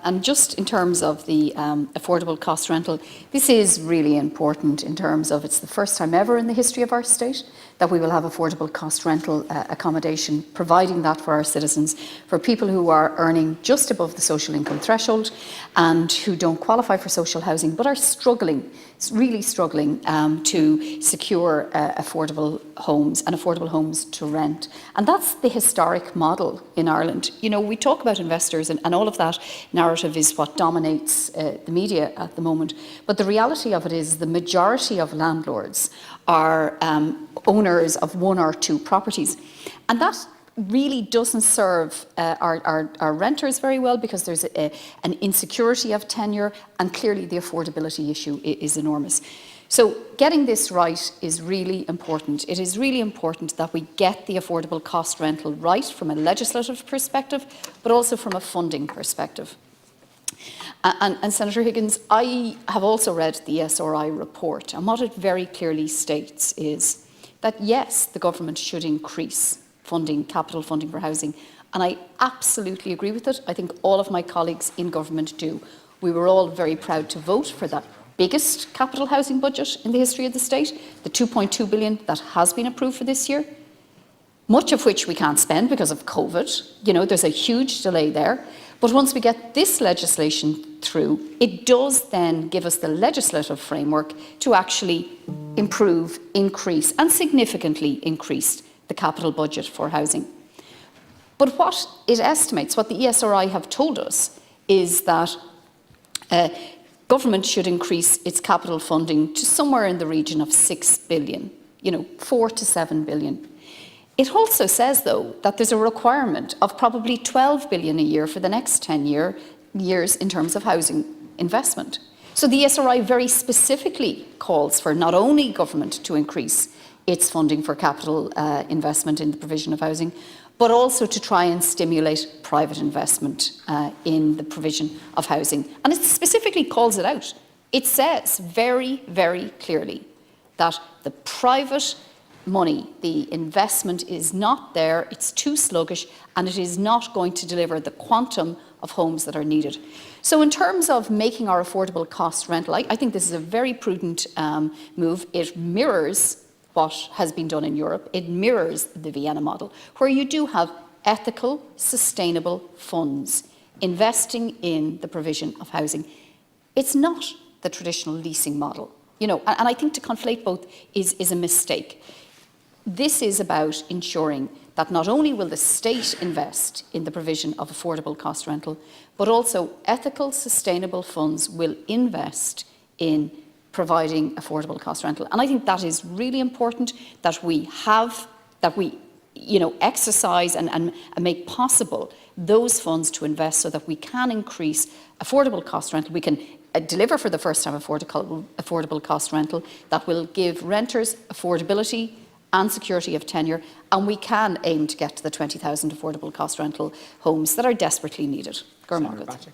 And just in terms of the affordable cost rental, this is really important in terms of it's the first time ever in the history of our state that we will have affordable cost rental accommodation, providing that for our citizens, for people who are earning just above the social income threshold and who don't qualify for social housing but are struggling, really struggling to secure affordable homes and affordable homes to rent. And that's the historic model in Ireland. You know, we talk about investors and all of that narrative is what dominates the media at the moment. But the reality of it is the majority of landlords are owners of one or two properties. And that really doesn't serve our renters very well, because there's an insecurity of tenure, and clearly the affordability issue is enormous. So getting this right is really important. It is really important that we get the affordable cost rental right from a legislative perspective, but also from a funding perspective. And Senator Higgins, I have also read the SRI report, and what it very clearly states is that yes, the government should increase funding, capital funding for housing, and I absolutely agree with it. I think all of my colleagues in government do. We were all very proud to vote for that biggest capital housing budget in the history of the state, the 2.2 billion that has been approved for this year, much of which we can't spend because of COVID. You know, there's a huge delay there. But once we get this legislation through, it does then give us the legislative framework to actually improve, increase, and significantly increase the capital budget for housing. But what it estimates, what the ESRI have told us, is that government should increase its capital funding to somewhere in the region of 6 billion, 4 to 7 billion. It also says, though, that there's a requirement of probably 12 billion a year for the next 10 years in terms of housing investment. So the ESRI very specifically calls for not only government to increase its funding for capital investment in the provision of housing, but also to try and stimulate private investment in the provision of housing. And it specifically calls it out. It says very, very clearly that the private money, the investment is not there, it's too sluggish, and it is not going to deliver the quantum of homes that are needed. So in terms of making our affordable cost rental, I think this is a very prudent move. It mirrors what has been done in Europe. It mirrors the Vienna model, where you do have ethical, sustainable funds investing in the provision of housing. It's not the traditional leasing model, and I think to conflate both is a mistake. This is about ensuring that not only will the state invest in the provision of affordable cost rental, but also ethical, sustainable funds will invest in providing affordable cost rental. And I think that is really important, that we exercise and make possible those funds to invest so that we can increase affordable cost rental. We can deliver for the first time affordable cost rental that will give renters affordability and security of tenure, and we can aim to get to the 20,000 affordable cost rental homes that are desperately needed. Senator Patrick.